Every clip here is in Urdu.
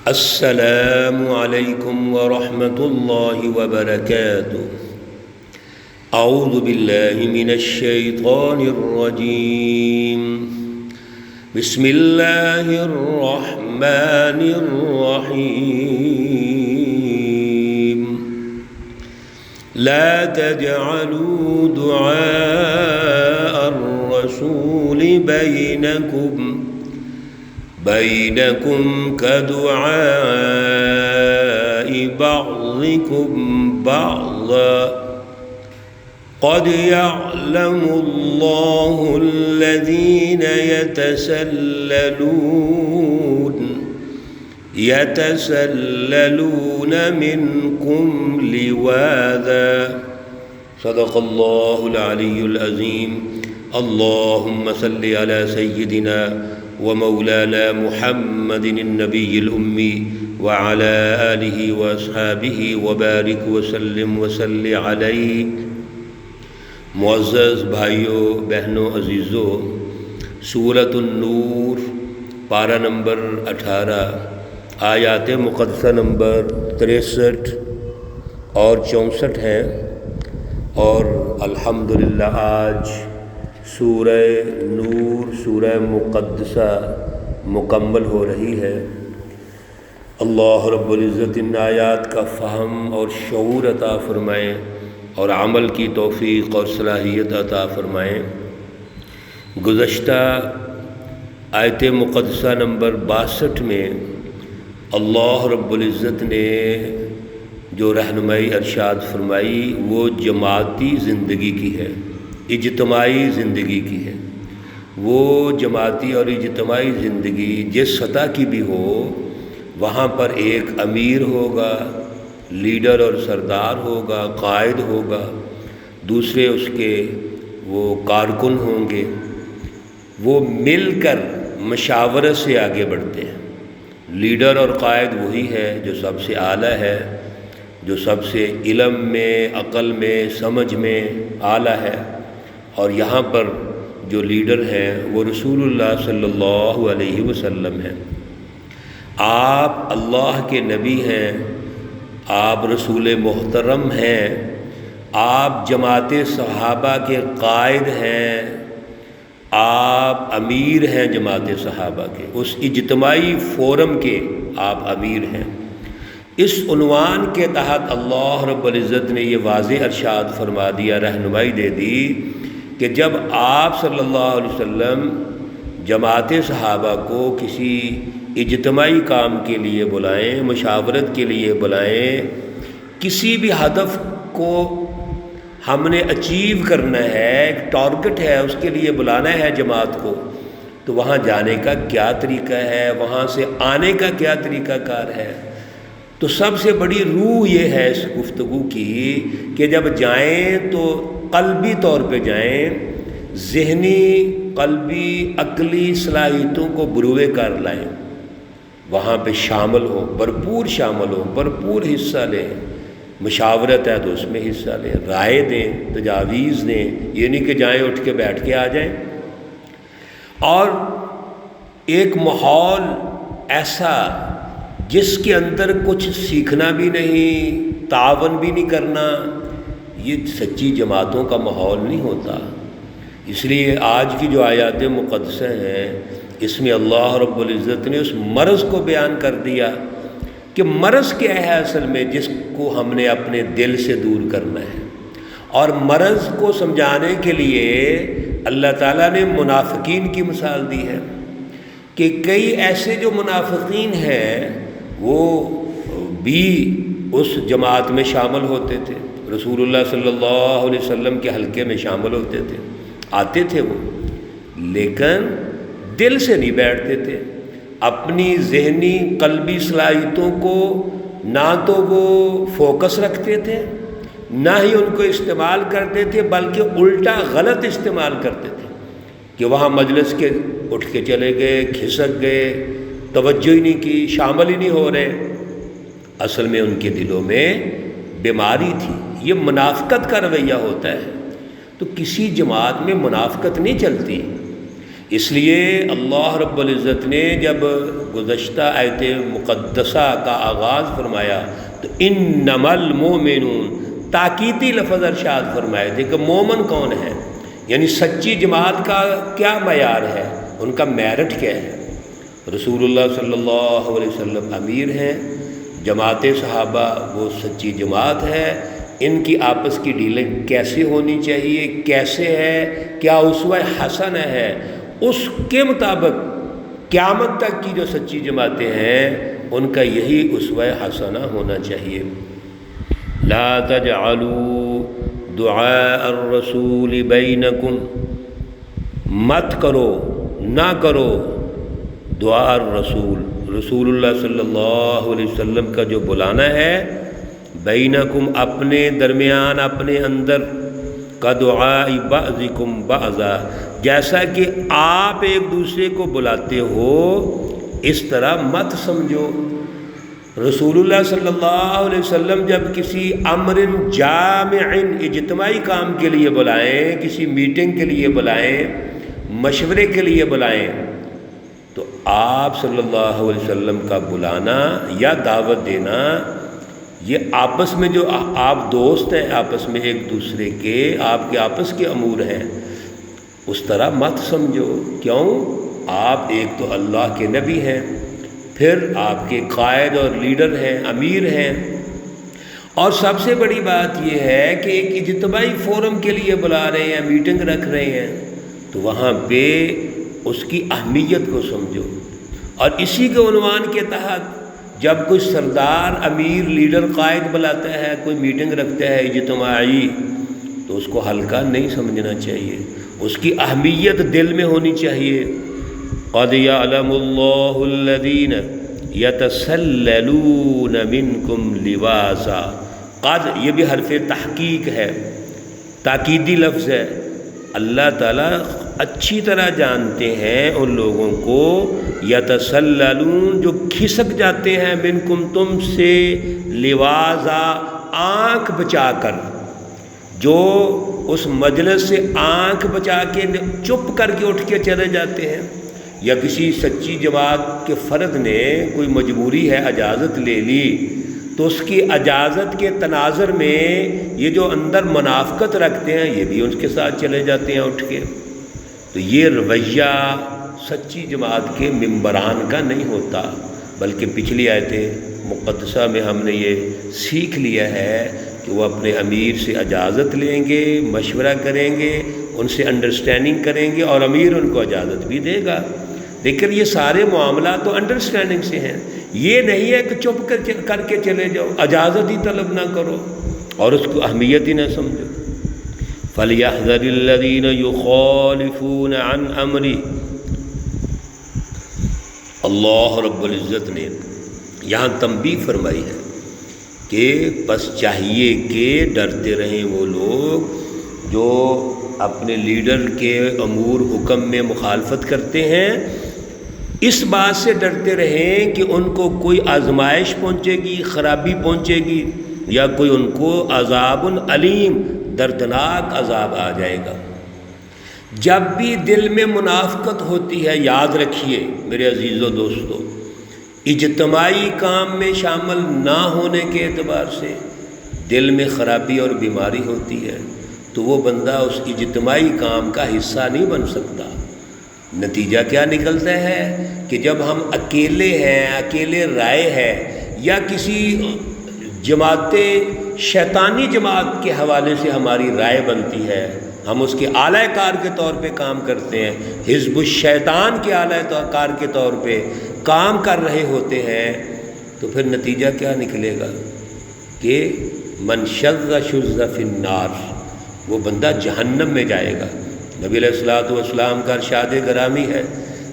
السلام علیکم ورحمۃ اللہ وبرکاتہ۔ اعوذ باللہ من الشیطان الرجیم، بسم اللہ الرحمن الرحیم۔ لا تجعلوا دعاء الرسول بینکم كدعاء بعضكم بعضا قد يعلم الله الذين يتسللون منكم لواذا۔ صدق الله العلي العظيم۔ اللهم صل على سيدنا ومولانا محمد النبي الأمي وعلى آله وأصحابه وبارك وسلم وصل عليه۔ معزز بھائیوں، بہنوں، عزیزوں، سورۃ النور پارہ نمبر 18، آیات مقدسہ نمبر 63 اور 64 ہیں، اور الحمدللہ آج سورہ نور، سورہ مقدسہ مکمل ہو رہی ہے۔ اللہ رب العزت ان آیات کا فہم اور شعور عطا فرمائیں اور عمل کی توفیق اور صلاحیت عطا فرمائیں۔ گزشتہ آیت مقدسہ نمبر 62 میں اللہ رب العزت نے جو رہنمائی ارشاد فرمائی وہ جماعتی زندگی کی ہے، اجتماعی زندگی کی ہے۔ وہ جماعتی اور اجتماعی زندگی جس سطح کی بھی ہو، وہاں پر ایک امیر ہوگا، لیڈر اور سردار ہوگا، قائد ہوگا، دوسرے اس کے وہ کارکن ہوں گے، وہ مل کر مشاورت سے آگے بڑھتے ہیں۔ لیڈر اور قائد وہی ہے جو سب سے اعلیٰ ہے، جو سب سے علم میں، عقل میں، سمجھ میں اعلیٰ ہے، اور یہاں پر جو لیڈر ہیں وہ رسول اللہ صلی اللہ علیہ وسلم ہیں۔ آپ اللہ کے نبی ہیں، آپ رسول محترم ہیں، آپ جماعت صحابہ کے قائد ہیں، آپ امیر ہیں جماعت صحابہ کے، اس اجتماعی فورم کے آپ امیر ہیں۔ اس عنوان کے تحت اللہ رب العزت نے یہ واضح ارشاد فرما دیا، رہنمائی دے دی کہ جب آپ صلی اللہ علیہ وسلم جماعت صحابہ کو کسی اجتماعی کام کے لیے بلائیں، مشاورت کے لیے بلائیں، کسی بھی ہدف کو ہم نے اچیو کرنا ہے، ایک ٹارگٹ ہے، اس کے لیے بلانا ہے جماعت کو، تو وہاں جانے کا کیا طریقہ ہے، وہاں سے آنے کا کیا طریقہ کار ہے۔ تو سب سے بڑی روح یہ ہے اس گفتگو کی کہ جب جائیں تو قلبی طور پہ جائیں، ذہنی، قلبی، عقلی صلاحیتوں کو بروئے کر لائیں، وہاں پہ شامل ہوں، بھرپور شامل ہوں، بھرپور حصہ لیں۔ مشاورت ہے تو اس میں حصہ لیں، رائے دیں، تجاویز دیں، یہ نہیں کہ جائیں اٹھ کے بیٹھ کے آ جائیں۔ اور ایک ماحول ایسا جس کے اندر کچھ سیکھنا بھی نہیں، تعاون بھی نہیں کرنا، یہ سچی جماعتوں کا ماحول نہیں ہوتا۔ اس لیے آج کی جو آیات مقدسہ ہیں، اس میں اللہ رب العزت نے اس مرض کو بیان کر دیا کہ مرض کیا ہے اصل میں، جس کو ہم نے اپنے دل سے دور کرنا ہے۔ اور مرض کو سمجھانے کے لیے اللہ تعالیٰ نے منافقین کی مثال دی ہے کہ کئی ایسے جو منافقین ہیں وہ بھی اس جماعت میں شامل ہوتے تھے، رسول اللہ صلی اللہ علیہ وسلم کے حلقے میں شامل ہوتے تھے، آتے تھے وہ، لیکن دل سے نہیں بیٹھتے تھے۔ اپنی ذہنی قلبی صلاحیتوں کو نہ تو وہ فوکس رکھتے تھے، نہ ہی ان کو استعمال کرتے تھے، بلکہ الٹا غلط استعمال کرتے تھے کہ وہاں مجلس کے اٹھ کے چلے گئے، کھسک گئے، توجہ ہی نہیں کی، شامل ہی نہیں ہو رہے۔ اصل میں ان کے دلوں میں بیماری تھی۔ یہ منافقت کا رویہ ہوتا ہے۔ تو کسی جماعت میں منافقت نہیں چلتی، اس لیے اللہ رب العزت نے جب گزشتہ آیت مقدسہ کا آغاز فرمایا تو انما المؤمنون تاکیدی لفظ ارشاد فرمائے تھے کہ مومن کون ہے، یعنی سچی جماعت کا کیا معیار ہے، ان کا میرٹ کیا ہے۔ رسول اللہ صلی اللہ علیہ وسلم امیر ہیں، جماعت صحابہ وہ سچی جماعت ہے، ان کی آپس کی ڈیلنگ کیسے ہونی چاہیے، کیسے ہے، کیا اسوہ حسن ہے، اس کے مطابق قیامت تک کی جو سچی جماعتیں ہیں ان کا یہی اسوہ حسنہ ہونا چاہیے۔ لا تجعلوا دعاء الرسول بینکم، مت کرو، نہ کرو دعا الرسول، رسول اللہ صلی اللہ علیہ وسلم کا جو بلانا ہے، بینکم اپنے درمیان، اپنے اندر، کا دعاء بعضکم بعضا، جیسا کہ آپ ایک دوسرے کو بلاتے ہو اس طرح مت سمجھو۔ رسول اللہ صلی اللہ علیہ وسلم جب کسی امر جامع اجتماعی کام کے لیے بلائیں، کسی میٹنگ کے لیے بلائیں، مشورے کے لیے بلائیں، تو آپ صلی اللہ علیہ وسلم کا بلانا یا دعوت دینا، یہ آپس میں جو آپ دوست ہیں، آپس میں ایک دوسرے کے، آپ کے آپس کے امور ہیں، اس طرح مت سمجھو۔ کیوں؟ آپ ایک تو اللہ کے نبی ہیں، پھر آپ کے قائد اور لیڈر ہیں، امیر ہیں، اور سب سے بڑی بات یہ ہے کہ ایک اجتماعی فورم کے لیے بلا رہے ہیں، میٹنگ رکھ رہے ہیں، تو وہاں پہ اس کی اہمیت کو سمجھو۔ اور اسی کے عنوان کے تحت جب کوئی سردار، امیر، لیڈر، قائد بلاتا ہے، کوئی میٹنگ رکھتا ہے اجتماعی، تو اس کو ہلکا نہیں سمجھنا چاہیے، اس کی اہمیت دل میں ہونی چاہیے۔ قَدْ يَعْلَمُ اللَّهُ الَّذِينَ يَتَسَلَّلُونَ مِنْكُمْ لِوَاذًا، قد یہ بھی حرف تحقیق ہے، تاکیدی لفظ ہے۔ اللہ تعالیٰ اچھی طرح جانتے ہیں ان لوگوں کو، یتسللون جو کھسک جاتے ہیں، منکم تم سے، لواذا آنکھ بچا کر، جو اس مجلس سے آنکھ بچا کے چپ کر کے اٹھ کے چلے جاتے ہیں، یا کسی سچی جماعت کے فرد نے کوئی مجبوری ہے اجازت لے لی، تو اس کی اجازت کے تناظر میں یہ جو اندر منافقت رکھتے ہیں یہ بھی ان کے ساتھ چلے جاتے ہیں اٹھ کے۔ تو یہ رویہ سچی جماعت کے ممبران کا نہیں ہوتا، بلکہ پچھلی آیت مقدسہ میں ہم نے یہ سیکھ لیا ہے کہ وہ اپنے امیر سے اجازت لیں گے، مشورہ کریں گے، ان سے انڈرسٹینڈنگ کریں گے، اور امیر ان کو اجازت بھی دے گا۔ لیکن یہ سارے معاملات تو انڈرسٹینڈنگ سے ہیں، یہ نہیں ہے کہ چپ کر کے چلے جاؤ، اجازت ہی طلب نہ کرو اور اس کو اہمیت ہی نہ سمجھو۔ فَلْيَحْذَرِ الَّذِينَ يُخَالِفُونَ عَنْ أَمْرِهِ، اللہ رب العزت نے یہاں تنبیہ فرمائی ہے کہ بس چاہیے کہ ڈرتے رہیں وہ لوگ جو اپنے لیڈر کے امور حکم میں مخالفت کرتے ہیں، اس بات سے ڈرتے رہیں کہ ان کو کوئی آزمائش پہنچے گی، خرابی پہنچے گی، یا کوئی ان کو عذاب علیم، دردناک عذاب آ جائے گا۔ جب بھی دل میں منافقت ہوتی ہے، یاد رکھیے میرے عزیز و دوستو، اجتماعی کام میں شامل نہ ہونے کے اعتبار سے دل میں خرابی اور بیماری ہوتی ہے، تو وہ بندہ اس اجتماعی کام کا حصہ نہیں بن سکتا۔ نتیجہ کیا نکلتا ہے کہ جب ہم اکیلے ہیں، اکیلے رائے ہیں، یا کسی جماعت شیطانی جماعت کے حوالے سے ہماری رائے بنتی ہے، ہم اس کے اعلی کار کے طور پہ کام کرتے ہیں، حزب الشیطان کے اعلی کار کے طور پہ کام کر رہے ہوتے ہیں، تو پھر نتیجہ کیا نکلے گا کہ من شذ شذ فی النار، وہ بندہ جہنم میں جائے گا۔ نبی علیہ الصلوۃ والسلام کا ارشاد گرامی ہے،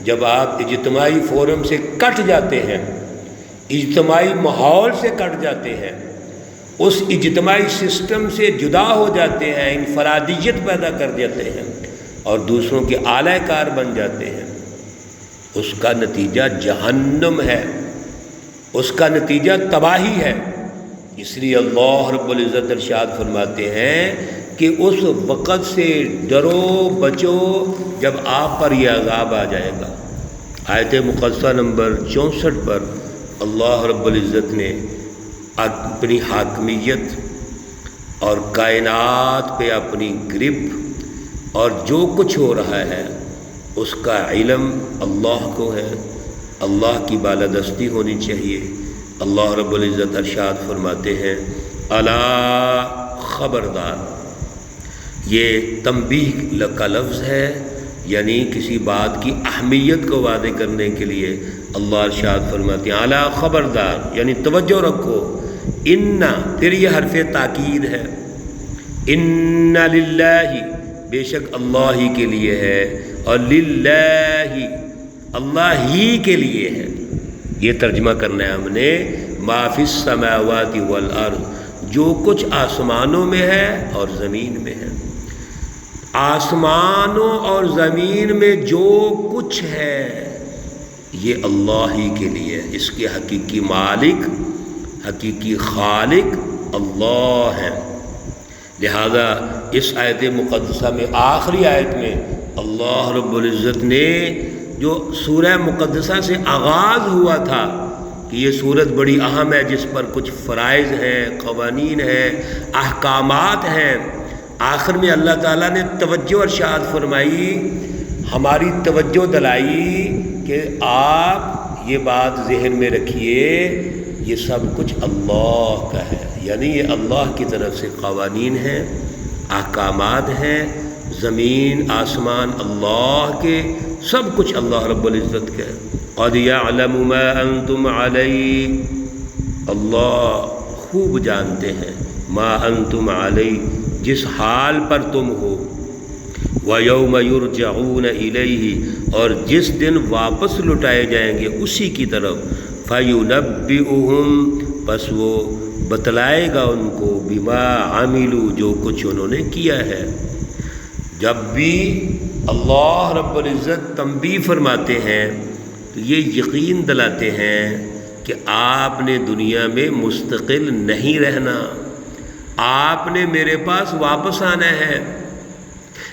جب آپ اجتماعی فورم سے کٹ جاتے ہیں، اجتماعی ماحول سے کٹ جاتے ہیں، اس اجتماعی سسٹم سے جدا ہو جاتے ہیں، انفرادیت پیدا کر دیتے ہیں اور دوسروں کے اعلی کار بن جاتے ہیں، اس کا نتیجہ جہنم ہے، اس کا نتیجہ تباہی ہے۔ اس لیے اللہ رب العزت ارشاد فرماتے ہیں کہ اس وقت سے ڈرو بچو جب آپ پر یہ عذاب آ جائے گا۔ آیت مقدسہ نمبر 64 پر اللہ رب العزت نے اپنی حاکمیت اور کائنات پہ اپنی گرپ اور جو کچھ ہو رہا ہے اس کا علم اللہ کو ہے، اللہ کی بالادستی ہونی چاہیے۔ اللہ رب العزت ارشاد فرماتے ہیں الا خبردار، یہ تنبیہ کا لفظ ہے، یعنی کسی بات کی اہمیت کو واضح کرنے کے لیے اللہ ارشاد فرماتے ہیں الا خبردار، یعنی توجہ رکھو۔ ان پھر یہ حرف تاکید ہے، ان للہ بے شک اللہ ہی کے لیے ہے، اور للہ اللہ ہی کے لیے ہے، یہ ترجمہ کرنا ہے ہم نے، ما فی السماوات والارض، جو کچھ آسمانوں میں ہے اور زمین میں ہے۔ آسمانوں اور زمین میں جو کچھ ہے یہ اللہ ہی کے لیے ہے، اس کے حقیقی مالک حقیقی خالق اللہ ہے۔ لہذا اس آیت مقدسہ میں آخری آیت میں اللہ رب العزت نے جو سورہ مقدسہ سے آغاز ہوا تھا کہ یہ سورت بڑی اہم ہے، جس پر کچھ فرائض ہیں، قوانین ہیں، احکامات ہیں، آخر میں اللہ تعالیٰ نے توجہ ارشاد فرمائی، ہماری توجہ دلائی کہ آپ یہ بات ذہن میں رکھیے، یہ سب کچھ اللہ کا ہے، یعنی یہ اللہ کی طرف سے قوانین ہیں، احکامات ہیں، زمین آسمان اللہ کے، سب کچھ اللہ رب العزت کا ہے۔ قد یعلم ما انتم علیہ، اللہ خوب جانتے ہیں، ما انتم علیہ، جس حال پر تم ہو، وَيَوْمَ يُرْجَعُونَ إِلَيْهِ، اور جس دن واپس لٹائے جائیں گے اسی کی طرف، فَيُنَبِّئُهُمْ، پس وہ بتلائے گا ان کو، بِمَا عَمِلُوا، جو کچھ انہوں نے کیا ہے۔ جب بھی اللہ رب العزت تنبیہ فرماتے ہیں تو یہ یقین دلاتے ہیں کہ آپ نے دنیا میں مستقل نہیں رہنا، آپ نے میرے پاس واپس آنا ہے،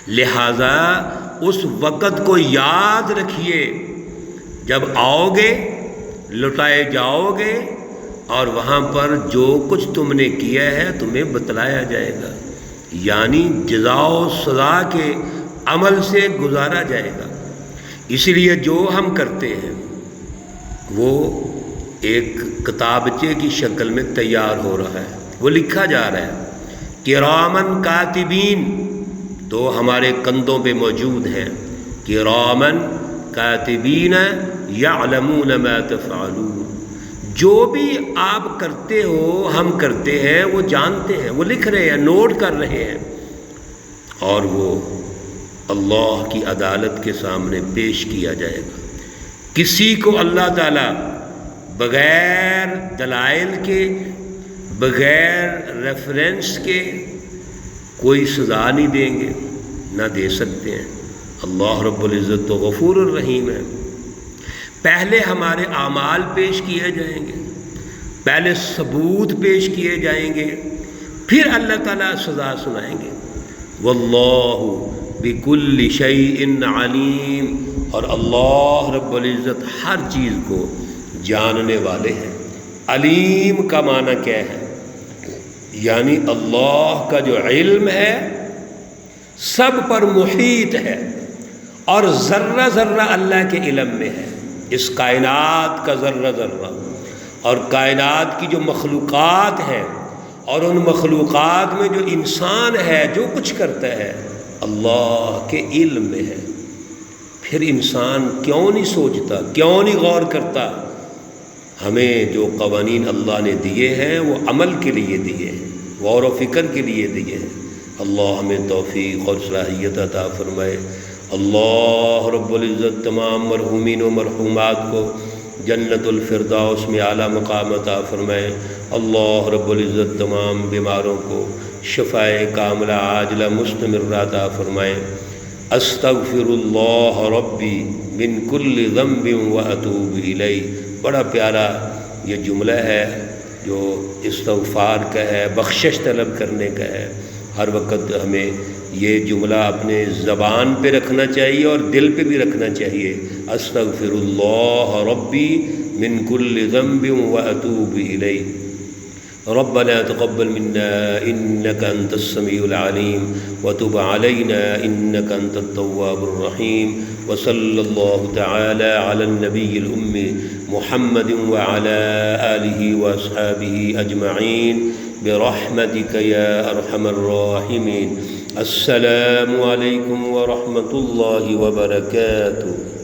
لہذا اس وقت کو یاد رکھیے جب آؤ گے، لٹائے جاؤ گے، اور وہاں پر جو کچھ تم نے کیا ہے تمہیں بتلایا جائے گا، یعنی جزا و سزا کے عمل سے گزارا جائے گا۔ اس لیے جو ہم کرتے ہیں وہ ایک کتابچے کی شکل میں تیار ہو رہا ہے، وہ لکھا جا رہا ہے، کرامن کاتبین، تو ہمارے کندھوں پہ موجود ہیں، کرامن کاتبین یعلمون ما تفعلون، جو بھی آپ کرتے ہو ہم کرتے ہیں وہ جانتے ہیں، وہ لکھ رہے ہیں، نوٹ کر رہے ہیں، اور وہ اللہ کی عدالت کے سامنے پیش کیا جائے گا۔ کسی کو اللہ تعالیٰ بغیر دلائل کے، بغیر ریفرنس کے کوئی سزا نہیں دیں گے، نہ دے سکتے ہیں۔ اللہ رب العزت تو غفور الرحیم ہے۔ پہلے ہمارے اعمال پیش کیے جائیں گے، پہلے ثبوت پیش کیے جائیں گے، پھر اللہ تعالیٰ سزا سنائیں گے۔ واللہ بکل شیء علیم، اور اللہ رب العزت ہر چیز کو جاننے والے ہیں۔ علیم کا معنی کیا ہے؟ یعنی اللہ کا جو علم ہے سب پر محیط ہے، اور ذرہ ذرہ اللہ کے علم میں ہے، اس کائنات کا ذرہ ذرہ، اور کائنات کی جو مخلوقات ہیں، اور ان مخلوقات میں جو انسان ہے جو کچھ کرتا ہے اللہ کے علم میں ہے۔ پھر انسان کیوں نہیں سوچتا، کیوں نہیں غور کرتا؟ ہمیں جو قوانین اللہ نے دیے ہیں وہ عمل کے لیے دیے ہیں، غور و فکر کے لیے دیے ہیں۔ اللہ ہمیں توفیق اور صلاحیت عطا فرمائے۔ اللہ رب العزت تمام مرحومین و مرحومات کو جنت الفردوس میں اعلیٰ مقام عطا فرمائے۔ اللہ رب العزت تمام بیماروں کو شفائے کاملہ عاجلہ مستمرہ عطا فرمائے۔ استغفر اللہ ربی من کل ذنب واتوب الیہ، بڑا پیارا یہ جملہ ہے جو استغفار کا ہے، بخشش طلب کرنے کا ہے۔ ہر وقت ہمیں یہ جملہ اپنے زبان پہ رکھنا چاہیے اور دل پہ بھی رکھنا چاہیے، استغفر اللہ ربی من کل ذنب واتوب الیہ، ربنا تقبل منا انك انت السميع العليم وتب علينا انك انت التواب الرحيم، وصلى الله تعالى على النبي الأمي محمد وعلى آله واصحابه اجمعين برحمتك يا ارحم الراحمين۔ السلام علیکم ورحمۃ اللہ وبرکاتہ۔